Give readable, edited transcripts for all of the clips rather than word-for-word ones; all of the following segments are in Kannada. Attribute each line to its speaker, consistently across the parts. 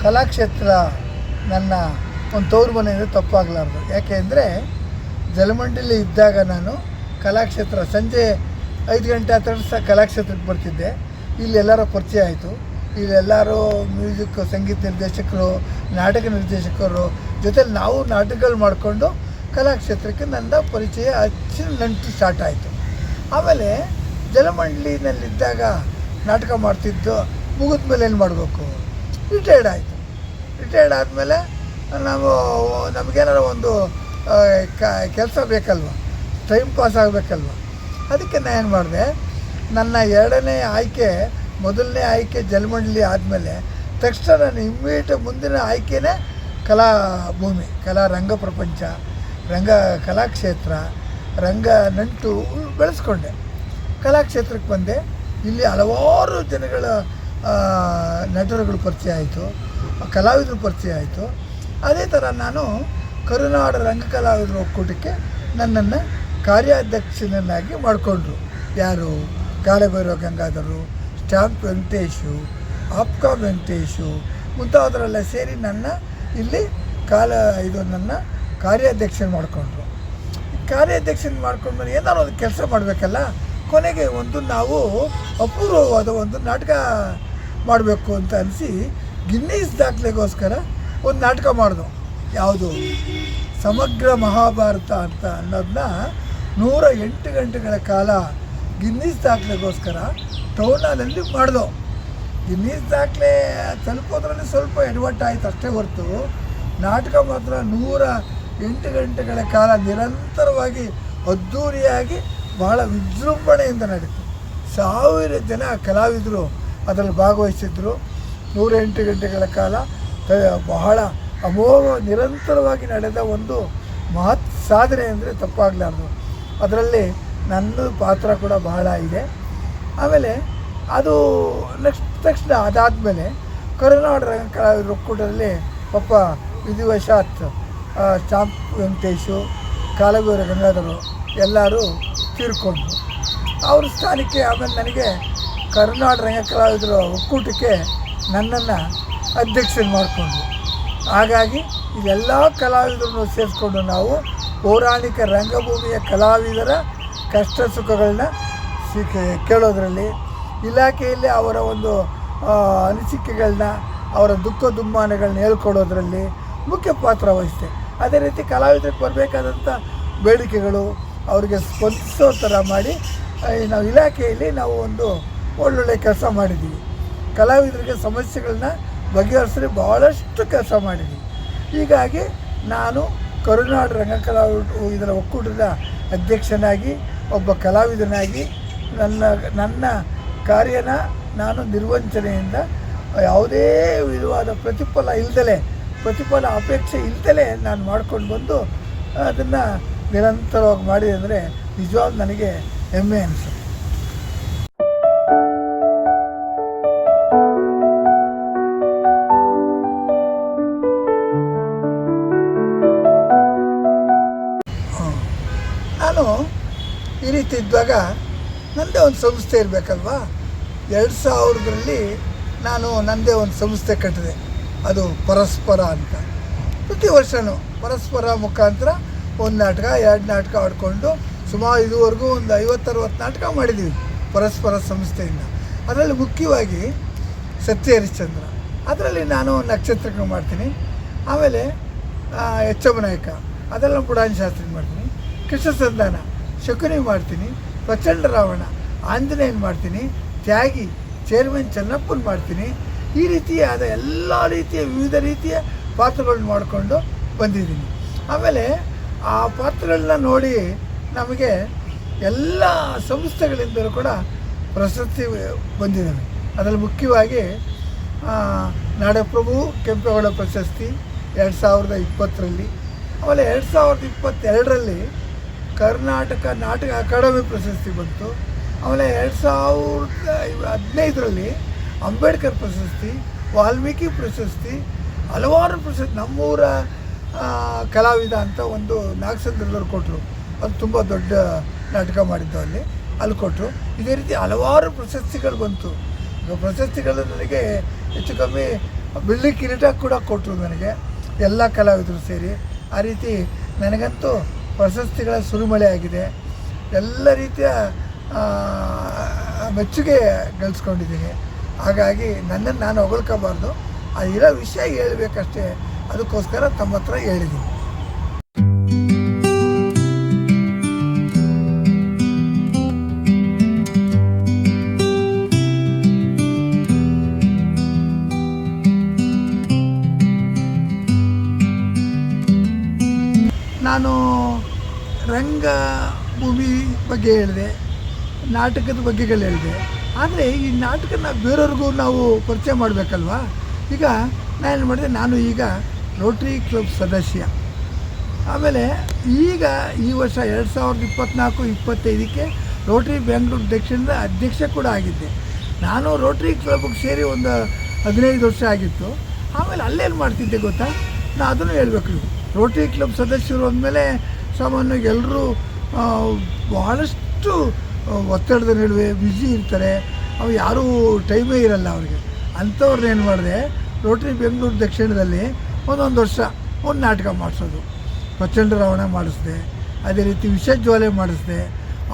Speaker 1: ಕಲಾಕ್ಷೇತ್ರ ನನ್ನ ಒಂದು ತವರು ಮನೆಯಿಂದ ತಪ್ಪಾಗಲಾರ್ದು. ಯಾಕೆ ಅಂದರೆ ಜಲಮಂಡಲಿ ಇದ್ದಾಗ ನಾನು ಕಲಾಕ್ಷೇತ್ರ ಸಂಜೆ 5 ಗಂಟೆ ಹತ್ತಿರ ಕಲಾಕ್ಷೇತ್ರಕ್ಕೆ ಬರ್ತಿದ್ದೆ. ಇಲ್ಲೆಲ್ಲರ ಪರಿಚಯ ಆಯಿತು. ಇಲ್ಲೆಲ್ಲರೂ ಮ್ಯೂಸಿಕ್ ಸಂಗೀತ ನಿರ್ದೇಶಕರು, ನಾಟಕ ನಿರ್ದೇಶಕರು ಜೊತೆಲಿ ನಾವು ನಾಟಕಗಳು ಮಾಡಿಕೊಂಡು ಕಲಾಕ್ಷೇತ್ರಕ್ಕೆ ನನ್ನ ಪರಿಚಯ ಹೆಚ್ಚಿನ ನಂಟು ಸ್ಟಾರ್ಟ್ ಆಯಿತು. ಆಮೇಲೆ ಜಲಮಂಡಲಿನಲ್ಲಿದ್ದಾಗ ನಾಟಕ ಮಾಡ್ತಿದ್ದು ಮುಗಿದ ಮೇಲೆ ಏನು ಮಾಡಬೇಕು, ರಿಟೈರ್ಡ್ ಆಯಿತು. ರಿಟೈರ್ಡ್ ಆದಮೇಲೆ ನಾವು ನಮಗೇನಾರು ಒಂದು ಕೆಲಸ ಬೇಕಲ್ವ, ಟೈಮ್ ಪಾಸ್ ಆಗಬೇಕಲ್ವ. ಅದಕ್ಕೆ ನಾನು ಏನು ಮಾಡಿದೆ, ನನ್ನ ಮೊದಲನೇ ಆಯ್ಕೆ ಜಲಮಂಡಲಿ ಆದಮೇಲೆ ತಕ್ಷಣ ನಾನು ಇಮ್ಮಿಡಿಯೇಟ್ ಮುಂದಿನ ಆಯ್ಕೆನೇ ಕಲಾಭೂಮಿ, ರಂಗ ಪ್ರಪಂಚ, ಕಲಾಕ್ಷೇತ್ರ, ರಂಗ ನಂಟು ಬೆಳೆಸ್ಕೊಂಡೆ. ಕಲಾಕ್ಷೇತ್ರಕ್ಕೆ ಬಂದೆ. ಇಲ್ಲಿ ಹಲವಾರು ಜನಗಳ ನಟರುಗಳು ಪರಿಚಯ ಆಯಿತು, ಕಲಾವಿದರು ಪರಿಚಯ ಆಯಿತು. ಅದೇ ಥರ ನಾನು ಕರುನಾಡ ರಂಗಕಲಾವಿದರ ಒಕ್ಕೂಟಕ್ಕೆ ನನ್ನನ್ನು ಕಾರ್ಯಾಧ್ಯಕ್ಷನನ್ನಾಗಿ ಮಾಡಿಕೊಂಡ್ರು. ಯಾರು? ಗಾಳಿಭೈರವ ಗಂಗಾಧರು, ಸ್ಟ್ಯಾಂಪ್ ವೆಂಕಟೇಶು, ಆಪ್ಕಾ ವೆಂಕಟೇಶು ಮುಂತಾದವರೆಲ್ಲ ಸೇರಿ ನನ್ನ ಇಲ್ಲಿ ನನ್ನ ಕಾರ್ಯಾಧ್ಯಕ್ಷನ ಮಾಡಿಕೊಂಡ್ರು. ಕಾರ್ಯಾಧ್ಯಕ್ಷನ ಮಾಡ್ಕೊಂಡ್ಮೇಲೆ ಏನಾದ್ರು ಒಂದು ಕೆಲಸ ಮಾಡಬೇಕಲ್ಲ. ಕೊನೆಗೆ ನಾವು ಅಪೂರ್ವವಾದ ಒಂದು ನಾಟಕ ಮಾಡಬೇಕು ಅಂತ ಅನಿಸಿ ಗಿನ್ನೀಸ್ ದಾಖಲೆಗೋಸ್ಕರ ಒಂದು ನಾಟಕ ಮಾಡಿದ್ವು. ಯಾವುದು? ಸಮಗ್ರ ಮಹಾಭಾರತ ಅಂತ ಅನ್ನೋದನ್ನ 108 ಗಂಟೆಗಳ ಕಾಲ ಗಿನ್ನೀಸ್ ದಾಖಲೆಗೋಸ್ಕರ ಟೌನ್ ಹಾಲಲ್ಲಿ ಮಾಡಿದೋ. ಗಿನ್ನೀಸ್ ದಾಖಲೆ ತಲುಪೋದ್ರಲ್ಲಿ ಸ್ವಲ್ಪ ಎಡವಟ್ಟಾಯಿತು ಅಷ್ಟೇ ಹೊರತು ನಾಟಕ ಮಾತ್ರ 108 ಗಂಟೆಗಳ ಕಾಲ ನಿರಂತರವಾಗಿ ಅದ್ಧೂರಿಯಾಗಿ ಬಹಳ ವಿಜೃಂಭಣೆಯಿಂದ ನಡೀತು. 1000 ಜನ ಕಲಾವಿದರು ಅದರಲ್ಲಿ ಭಾಗವಹಿಸಿದ್ರು. 108 ಗಂಟೆಗಳ ಕಾಲ ಬಹಳ ಅಮೋಘ ನಿರಂತರವಾಗಿ ನಡೆದ ಒಂದು ಮಹತ್ ಸಾಧನೆ ಅಂದರೆ ತಪ್ಪಾಗಲಾರ್ದು. ಅದರಲ್ಲಿ ನನ್ನ ಪಾತ್ರ ಕೂಡ ಬಹಳ ಇದೆ. ಆಮೇಲೆ ಅದು ತಕ್ಷಣ ಅದಾದಮೇಲೆ ಕರುನಾಡ ರಂಗಕಲಾವಿದರ ಒಕ್ಕೂಟದಲ್ಲಿ ಪಾಪ ವಿಧಿವಶಾತ್ ಸ್ಟ್ಯಾಂಪ್ ವೆಂಕಟೇಶು, ಗಾಳಿಭೈರವ ಗಂಗಾಧರು ಎಲ್ಲರೂ ತೀರ್ಕೊಂಡ್ರು. ಅವ್ರ ಸ್ಥಾನಕ್ಕೆ ಆಮೇಲೆ ನನಗೆ ಕರುನಾಡ ರಂಗಕಲಾವಿದರ ಒಕ್ಕೂಟಕ್ಕೆ ನನ್ನನ್ನು ಅಧ್ಯಕ್ಷನ ಮಾಡಿಕೊಂಡ್ರು. ಹಾಗಾಗಿ ಇದೆಲ್ಲ ಕಲಾವಿದರನ್ನು ಸೇರಿಸ್ಕೊಂಡು ನಾವು ಪೌರಾಣಿಕ ರಂಗಭೂಮಿಯ ಕಲಾವಿದರ ಕಷ್ಟ ಸುಖಗಳನ್ನ ಕೇಳೋದ್ರಲ್ಲಿ, ಇಲಾಖೆಯಲ್ಲಿ ಅವರ ಒಂದು ಅನಿಸಿಕೆಗಳನ್ನ, ಅವರ ದುಃಖ ದುಮ್ಮಾನಗಳನ್ನ ಹೇಳ್ಕೊಡೋದ್ರಲ್ಲಿ ಮುಖ್ಯ ಪಾತ್ರ ವಹಿಸಿದೆ. ಅದೇ ರೀತಿ ಕಲಾವಿದರಿಗೆ ಬರಬೇಕಾದಂಥ ಬೇಡಿಕೆಗಳು ಅವರಿಗೆ ಸ್ಪಂದಿಸೋ ಥರ ಮಾಡಿ ನಾವು ಇಲಾಖೆಯಲ್ಲಿ ನಾವು ಒಂದು ಒಳ್ಳೊಳ್ಳೆ ಕೆಲಸ ಮಾಡಿದ್ದೀವಿ. ಕಲಾವಿದರಿಗೆ ಸಮಸ್ಯೆಗಳನ್ನ ಬಗೆಹರಿಸಿ ಭಾಳಷ್ಟು ಕೆಲಸ ಮಾಡಿದ್ದೀವಿ. ಹೀಗಾಗಿ ನಾನು ಕರುನಾಡ ರಂಗಕಲಾವಿದರ ಒಕ್ಕೂಟದ ಅಧ್ಯಕ್ಷನಾಗಿ, ಒಬ್ಬ ಕಲಾವಿದನಾಗಿ ನನ್ನ ಕಾರ್ಯನ ನಾನು ನಿರ್ವಂಚನೆಯಿಂದ ಯಾವುದೇ ವಿಧವಾದ ಪ್ರತಿಫಲ ಅಪೇಕ್ಷೆ ಇಲ್ದಲೇ ನಾನು ಮಾಡ್ಕೊಂಡು ಬಂದು ಅದನ್ನು ನಿರಂತರವಾಗಿ ಮಾಡಿದೆ ಅಂದರೆ ನಿಜವಾದ ನನಗೆ ಹೆಮ್ಮೆ ಅನಿಸುತ್ತೆ. ನಾನು ಈ ರೀತಿ ಇದ್ದಾಗ ನನ್ನದೇ ಒಂದು ಸಂಸ್ಥೆ ಇರಬೇಕಲ್ವಾ. 2000ರಲ್ಲಿ ನಾನು ನನ್ನದೇ ಒಂದು ಸಂಸ್ಥೆ ಕಟ್ಟಿದೆ. ಅದು ಪರಸ್ಪರ ಅಂತ. ಪ್ರತಿ ವರ್ಷವೂ ಪರಸ್ಪರ ಮುಖಾಂತರ ಒಂದು ನಾಟಕ 2 ನಾಟಕ ಆಡಿಕೊಂಡು ಸುಮಾರು ಇದುವರೆಗೂ ಒಂದು 50-60 ನಾಟಕ ಮಾಡಿದ್ದೀವಿ ಪರಸ್ಪರ ಸಂಸ್ಥೆಯಿಂದ. ಅದರಲ್ಲಿ ಮುಖ್ಯವಾಗಿ ಸತ್ಯ ಹರಿಶ್ಚಂದ್ರ, ಅದರಲ್ಲಿ ನಾನು ನಕ್ಷತ್ರಕ್ಕೆ ಮಾಡ್ತೀನಿ. ಆಮೇಲೆ ಎಚ್ಚ ನಾಯಕ, ಅದೆಲ್ಲ ಪುರಾಣ ಶಾಸ್ತ್ರಿ ಮಾಡ್ತೀನಿ. ಕೃಷ್ಣ ಸಂಧಾನ, ಶಕುನಿ ಮಾಡ್ತೀನಿ. ಪ್ರಚಂಡ ರಾವಣ, ಆಂಜನೇಯನ್ ಮಾಡ್ತೀನಿ. ತ್ಯಾಗಿ, ಚೇರ್ಮನ್ ಚೆನ್ನಪ್ಪನ ಮಾಡ್ತೀನಿ. ಈ ರೀತಿಯಾದ ಎಲ್ಲ ರೀತಿಯ ವಿವಿಧ ರೀತಿಯ ಪಾತ್ರಗಳನ್ನ ಮಾಡಿಕೊಂಡು ಬಂದಿದ್ದೀನಿ. ಆಮೇಲೆ ಆ ಪಾತ್ರಗಳನ್ನ ನೋಡಿ ನಮಗೆ ಎಲ್ಲ ಸಂಸ್ಥೆಗಳಿಂದಲೂ ಕೂಡ ಪ್ರಶಸ್ತಿ ಬಂದಿದ್ದಾವೆ. ಅದರಲ್ಲಿ ಮುಖ್ಯವಾಗಿ ನಾಡಪ್ರಭು ಕೆಂಪೇಗೌಡ ಪ್ರಶಸ್ತಿ 2020ರಲ್ಲಿ, ಆಮೇಲೆ 2022ರಲ್ಲಿ ಕರ್ನಾಟಕ ನಾಟಕ ಅಕಾಡೆಮಿ ಪ್ರಶಸ್ತಿ ಬಂತು. ಆಮೇಲೆ 2015ರಲ್ಲಿ ಅಂಬೇಡ್ಕರ್ ಪ್ರಶಸ್ತಿ, ವಾಲ್ಮೀಕಿ ಪ್ರಶಸ್ತಿ, ಹಲವಾರು ಪ್ರಶಸ್ತಿ. ನಮ್ಮೂರ ಕಲಾವಿದ ಅಂತ ಒಂದು ನಾಗಸಂದ್ರದವ್ರು ಕೊಟ್ಟರು. ಅದು ತುಂಬ ದೊಡ್ಡ ನಾಟಕ ಮಾಡಿದ್ದು ಅಲ್ಲಿ ಕೊಟ್ಟರು. ಇದೇ ರೀತಿ ಹಲವಾರು ಪ್ರಶಸ್ತಿಗಳು ಬಂತು. ಪ್ರಶಸ್ತಿಗಳು ನನಗೆ ಹೆಚ್ಚು ಕಮ್ಮಿ ಬೆಳ್ಳಿ ಕಿರೀಟ ಕೂಡ ಕೊಟ್ಟರು ನನಗೆ, ಎಲ್ಲ ಕಲಾವಿದರು ಸೇರಿ. ಆ ರೀತಿ ನನಗಂತೂ ಪ್ರಶಸ್ತಿಗಳ ಸುರಿಮಳೆ ಆಗಿದೆ. ಎಲ್ಲ ರೀತಿಯ ಮೆಚ್ಚುಗೆ ಗಳಿಸ್ಕೊಂಡಿದ್ದೀನಿ. ಹಾಗಾಗಿ ನನ್ನನ್ನು ನಾನು ಹೊಗಳ್ಕೋಬಾರ್ದು, ಇರೋ ವಿಷಯ ಹೇಳಬೇಕಷ್ಟೇ. ಅದಕ್ಕೋಸ್ಕರ ತಮ್ಮ ಹತ್ರ ಹೇಳಿದ್ದೀನಿ. ನಾನು ರಂಗಭೂಮಿ ಬಗ್ಗೆ ಹೇಳಿದೆ, ನಾಟಕದ ಬಗ್ಗೆಗಳು ಹೇಳಿದೆ. ಆದರೆ ಈ ನಾಟಕನ ಬೇರೆಯವ್ರಿಗೂ ನಾವು ಪರಿಚಯ ಮಾಡಬೇಕಲ್ವಾ. ಈಗ ನಾನೇನು ಮಾಡಿದೆ, ನಾನು ಈಗ ರೋಟ್ರಿ ಕ್ಲಬ್ ಸದಸ್ಯ. ಆಮೇಲೆ ಈಗ ಈ ವರ್ಷ 2024-25ಕ್ಕೆ ರೋಟ್ರಿ ಬೆಂಗಳೂರು ದಕ್ಷಿಣದ ಅಧ್ಯಕ್ಷ ಕೂಡ ಆಗಿದ್ದೆ. ನಾನು ರೋಟ್ರಿ ಕ್ಲಬ್ಗೆ ಸೇರಿ ಒಂದು 15 ವರ್ಷ ಆಗಿತ್ತು. ಆಮೇಲೆ ಅಲ್ಲೇನು ಮಾಡ್ತಿದ್ದೆ ಗೊತ್ತಾ, ನಾನು ಅದನ್ನು ಹೇಳಬೇಕು. ರೋಟ್ರಿ ಕ್ಲಬ್ ಸದಸ್ಯರು ಅಂದಮೇಲೆ ಸಾಮಾನ್ಯವಾಗಿ ಎಲ್ಲರೂ ಬಹಳಷ್ಟು ಒತ್ತಡದ ನಡುವೆ ಬ್ಯುಸಿ ಇರ್ತಾರೆ. ಅವು ಯಾರೂ ಟೈಮೇ ಇರಲ್ಲ ಅವ್ರಿಗೆ. ಅಂಥವ್ರನ್ನೇನು ಮಾಡಿದೆ, ರೋಟ್ರಿ ಬೆಂಗಳೂರು ದಕ್ಷಿಣದಲ್ಲಿ ಒಂದೊಂದು ವರ್ಷ ಒಂದು ನಾಟಕ ಮಾಡಿಸೋದು. ಪ್ರಚಂಡ ರಾವಣ ಮಾಡಿಸಿದೆ, ಅದೇ ರೀತಿ ವಿಷಜ್ವಾಲೆ ಮಾಡಿಸಿದೆ.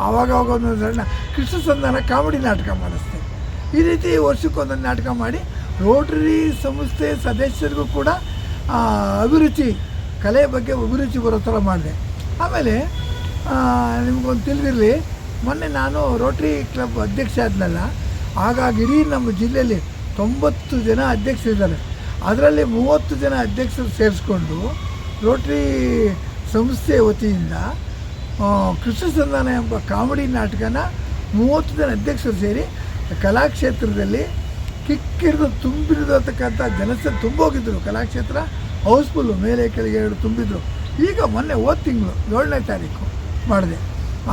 Speaker 1: ಆವಾಗವಾಗ ಒಂದೊಂದು ಸಣ್ಣ ಕೃಷ್ಣ ಸಂಧಾನ ಕಾಮಿಡಿ ನಾಟಕ ಮಾಡಿಸಿದೆ. ಈ ರೀತಿ ವರ್ಷಕ್ಕೊಂದೊಂದು ನಾಟಕ ಮಾಡಿ ರೋಟ್ರಿ ಸಂಸ್ಥೆ ಸದಸ್ಯರಿಗೂ ಕೂಡ ಅಭಿರುಚಿ, ಕಲೆ ಬಗ್ಗೆ ಅಭಿರುಚಿ ಬರೋ ಥರ ಮಾಡಿದೆ. ಆಮೇಲೆ ನಿಮಗೊಂದು ತಿಳಿದಿರಲಿ, ಮೊನ್ನೆ ನಾನು ರೋಟ್ರಿ ಕ್ಲಬ್ ಅಧ್ಯಕ್ಷ ಆದ್ನಲ್ಲ, ಹಾಗಾಗಿ ಇಡೀ ನಮ್ಮ ಜಿಲ್ಲೆಯಲ್ಲಿ 90 ಜನ ಅಧ್ಯಕ್ಷರಿದ್ದಾರೆ. ಅದರಲ್ಲಿ 30 ಜನ ಅಧ್ಯಕ್ಷರು ಸೇರಿಸ್ಕೊಂಡು ರೋಟ್ರಿ ಸಂಸ್ಥೆ ವತಿಯಿಂದ ಕೃಷ್ಣ ಸಂಧಾನ ಎಂಬ ಕಾಮಿಡಿ ನಾಟಕನ 30 ಜನ ಅಧ್ಯಕ್ಷರು ಸೇರಿ ಕಲಾಕ್ಷೇತ್ರದಲ್ಲಿ ಕಿಕ್ಕಿರಿದು ತುಂಬಿರತಕ್ಕಂಥ ಜನಸಂಖ್ಯೆ ತುಂಬೋಗಿದ್ದರು. ಕಲಾಕ್ಷೇತ್ರ ಹೌಸ್ಫುಲ್ಲು, ಮೇಲೆ ಕೆಳಗೆ 2 ತುಂಬಿದ್ರು. ಈಗ ಮೊನ್ನೆ ಹೋದ ತಿಂಗಳು 7ನೇ ತಾರೀಕು ಮಾಡಿದೆ.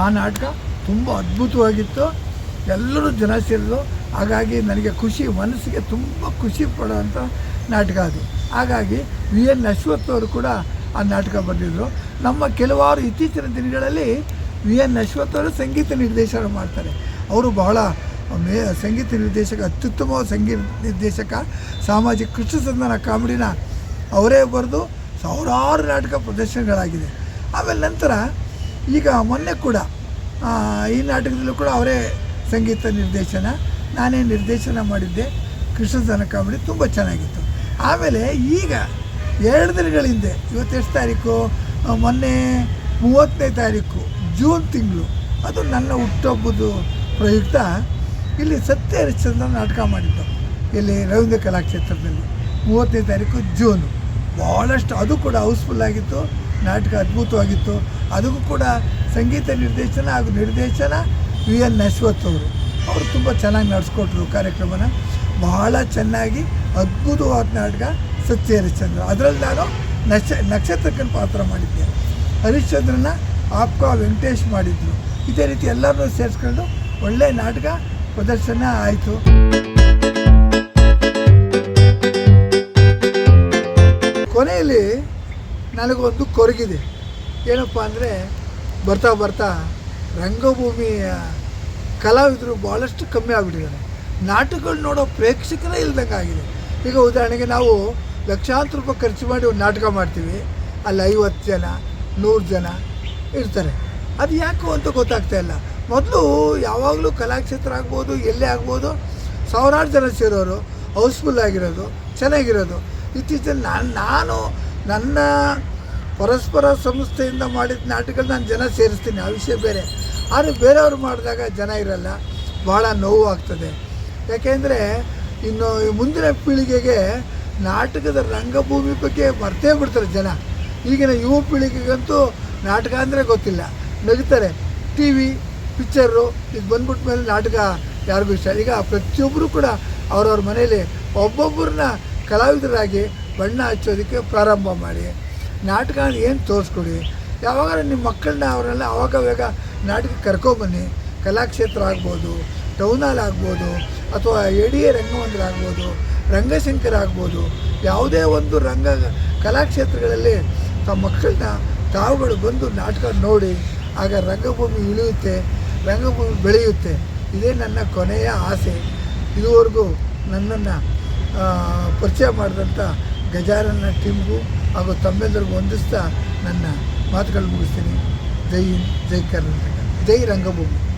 Speaker 1: ಆ ನಾಟಕ ತುಂಬ ಅದ್ಭುತವಾಗಿತ್ತು, ಎಲ್ಲರೂ ಜನ ಸೇರಿದ್ರು. ಹಾಗಾಗಿ ನನಗೆ ಖುಷಿ, ಮನಸ್ಸಿಗೆ ತುಂಬ ಖುಷಿ ಪಡುವಂಥ ನಾಟಕ ಅದು. ಹಾಗಾಗಿ VN ಅಶ್ವಥ್ ಅವರು ಕೂಡ ಆ ನಾಟಕ ಬರೆದಿದ್ರು. ನಮ್ಮ ಕೆಲವಾರು ಇತ್ತೀಚಿನ ದಿನಗಳಲ್ಲಿ VN ಅಶ್ವಥ್ ಅವರು ಸಂಗೀತ ನಿರ್ದೇಶನ ಮಾಡ್ತಾರೆ. ಅವರು ಬಹಳ ಸಂಗೀತ ನಿರ್ದೇಶಕ, ಅತ್ಯುತ್ತಮ ಸಂಗೀತ ನಿರ್ದೇಶಕ. ಸಾಮಾಜಿಕ ಕೃಷ್ಣ ಸಂಧಾನ ಕಾಮಿಡಿನ ಅವರೇ ಬರೆದು ಸಾವಿರಾರು ನಾಟಕ ಪ್ರದರ್ಶನಗಳಾಗಿದೆ. ಆಮೇಲೆ ನಂತರ ಈಗ ಮೊನ್ನೆ ಕೂಡ ಈ ನಾಟಕದಲ್ಲೂ ಕೂಡ ಅವರೇ ಸಂಗೀತ ನಿರ್ದೇಶನ, ನಾನೇ ನಿರ್ದೇಶನ ಮಾಡಿದ್ದೆ. ಕೃಷ್ಣ ಸಂಧಾನ ಕಾಮಿಡಿ ತುಂಬ ಚೆನ್ನಾಗಿತ್ತು. ಆಮೇಲೆ ಈಗ 2 ದಿನಗಳ ಹಿಂದೆ, ಇವತ್ತು ಎಷ್ಟು ತಾರೀಕು, ಮೊನ್ನೆ 30ನೇ ತಾರೀಕು ಜೂನ್ ತಿಂಗಳು, ಅದು ನನ್ನ ಹುಟ್ಟುಹಬ್ಬದ ಪ್ರಯುಕ್ತ ಇಲ್ಲಿ ಸತ್ಯ ಹರಿಶ್ಚಂದ್ರ ನಾಟಕ ಮಾಡಿದ್ದು, ಇಲ್ಲಿ ರವೀಂದ್ರ ಕಲಾಕ್ಷೇತ್ರದಲ್ಲಿ 30ನೇ ತಾರೀಕು ಜೂನು. ಭಾಳಷ್ಟು ಅದು ಕೂಡ ಹೌಸ್ಫುಲ್ ಆಗಿತ್ತು, ನಾಟಕ ಅದ್ಭುತವಾಗಿತ್ತು. ಅದಕ್ಕೂ ಕೂಡ ಸಂಗೀತ ನಿರ್ದೇಶನ ಹಾಗೂ ನಿರ್ದೇಶನ VN ಅಶ್ವಥ್ ಅವರು ತುಂಬ ಚೆನ್ನಾಗಿ ನಡೆಸ್ಕೊಟ್ರು ಕಾರ್ಯಕ್ರಮನ. ಬಹಳ ಚೆನ್ನಾಗಿ ಅದ್ಭುತವಾದ ನಾಟಕ ಸತ್ಯ ಹರಿಶ್ಚಂದ್ರ. ಅದರಲ್ಲಿ ನಾನು ನಕ್ಷತ್ರಕ್ಕನ ಪಾತ್ರ ಮಾಡಿದ್ದೆ. ಹರಿಶ್ಚಂದ್ರನ ಆಪ್ಕಾ ವೆಂಕಟೇಶ್ ಮಾಡಿದ್ರು. ಇದೇ ರೀತಿ ಎಲ್ಲರನ್ನೂ ಸೇರಿಸ್ಕೊಂಡು ಒಳ್ಳೆಯ ನಾಟಕ ಪ್ರದರ್ಶನ ಆಯಿತು. ಕೊನೆಯಲ್ಲಿ ನನಗೊಂದು ಕೊರಗಿದೆ. ಏನಪ್ಪ ಅಂದರೆ, ಬರ್ತಾ ಬರ್ತಾ ರಂಗಭೂಮಿಯ ಕಲಾವಿದರು ಭಾಳಷ್ಟು ಕಮ್ಮಿ ಆಗಿಬಿಟ್ಟಿದ್ದಾರೆ. ನಾಟಕಗಳು ನೋಡೋ ಪ್ರೇಕ್ಷಕರೇ ಇಲ್ದಂಗೆ ಆಗಿದೆ. ಈಗ ಉದಾಹರಣೆಗೆ ನಾವು ಲಕ್ಷಾಂತರ ರೂಪಾಯಿ ಖರ್ಚು ಮಾಡಿ ಒಂದು ನಾಟಕ ಮಾಡ್ತೀವಿ, ಅಲ್ಲಿ 50 ಜನ 100 ಜನ ಇರ್ತಾರೆ. ಅದು ಯಾಕೋ ಅಂತ ಗೊತ್ತಾಗ್ತಾಯಿಲ್ಲ. ಮೊದಲು ಯಾವಾಗಲೂ ಕಲಾಕ್ಷೇತ್ರ ಆಗ್ಬೋದು, ಎಲ್ಲೇ ಆಗ್ಬೋದು, ಸಾವಿರಾರು ಜನ ಸೇರೋರು, ಹೌಸ್ಫುಲ್ ಆಗಿರೋದು, ಚೆನ್ನಾಗಿರೋದು. ಇತ್ತೀಚೆಗೆ ನಾನು ನನ್ನ ಪರಸ್ಪರ ಸಂಸ್ಥೆಯಿಂದ ಮಾಡಿದ ನಾಟಕಗಳು ನಾನು ಜನ ಸೇರಿಸ್ತೀನಿ, ಆ ವಿಷಯ ಬೇರೆ. ಆದರೆ ಬೇರೆಯವರು ಮಾಡಿದಾಗ ಜನ ಇರಲ್ಲ, ಭಾಳ ನೋವು ಆಗ್ತದೆ. ಯಾಕೆಂದರೆ ಇನ್ನು ಮುಂದಿನ ಪೀಳಿಗೆಗೆ ನಾಟಕದ ರಂಗಭೂಮಿ ಬಗ್ಗೆ ಮರ್ತೇ ಬಿಡ್ತಾರೆ ಜನ. ಈಗಿನ ಯುವ ಪೀಳಿಗೆಗಂತೂ ನಾಟಕ ಅಂದರೆ ಗೊತ್ತಿಲ್ಲ, ನಗ್ತಾರೆ. TV ಪಿಕ್ಚರು ಇದು ಬಂದ್ಬಿಟ್ಟ ಮೇಲೆ ನಾಟಕ ಯಾರಿಗೂ ಇಷ್ಟ. ಈಗ ಪ್ರತಿಯೊಬ್ಬರು ಕೂಡ ಅವ್ರವ್ರ ಮನೇಲಿ ಒಬ್ಬೊಬ್ಬರನ್ನ ಕಲಾವಿದರಾಗಿ ಬಣ್ಣ ಹಚ್ಚೋದಕ್ಕೆ ಪ್ರಾರಂಭ ಮಾಡಿ, ನಾಟಕ ಏನು ತೋರಿಸ್ಕೊಡಿ. ಯಾವಾಗ ನಿಮ್ಮ ಮಕ್ಕಳನ್ನ ಅವರೆಲ್ಲ ಆವಾಗ ನಾಟಕಕ್ಕೆ ಕರ್ಕೊಬನ್ನಿ. ಕಲಾಕ್ಷೇತ್ರ ಆಗ್ಬೋದು, ಟೌನ್ ಹಾಲ್ ಆಗ್ಬೋದು, ಅಥವಾ ADA ರಂಗಮಂದಿರ ಆಗ್ಬೋದು, ರಂಗಶಂಕರ ಆಗ್ಬೋದು, ಯಾವುದೇ ಒಂದು ಕಲಾಕ್ಷೇತ್ರಗಳಲ್ಲಿ ತಮ್ಮ ಮಕ್ಕಳನ್ನ ತಾವುಗಳು ಬಂದು ನಾಟಕ ನೋಡಿ. ಆಗ ರಂಗಭೂಮಿ ಇಳಿಯುತ್ತೆ, ರಂಗಭೂಮಿ ಬೆಳೆಯುತ್ತೆ. ಇದೇ ನನ್ನ ಕೊನೆಯ ಆಸೆ. ಇದುವರೆಗೂ ನನ್ನನ್ನು ಪರಿಚಯ ಮಾಡಿದಂಥ ಗಜಾನನ ಟೀಮ್ಗೂ ಹಾಗೂ ತಮ್ಮೆಲ್ಲರಿಗೂ ಹೊಂದಿಸ್ತಾ ನನ್ನ ಮಾತುಗಳು ಮುಗಿಸ್ತೀನಿ. ಜೈ ಹಿಂದ್, ಜೈ ಕರ್ನಾಟಕ, ಜೈ ರಂಗಭೂಮಿ.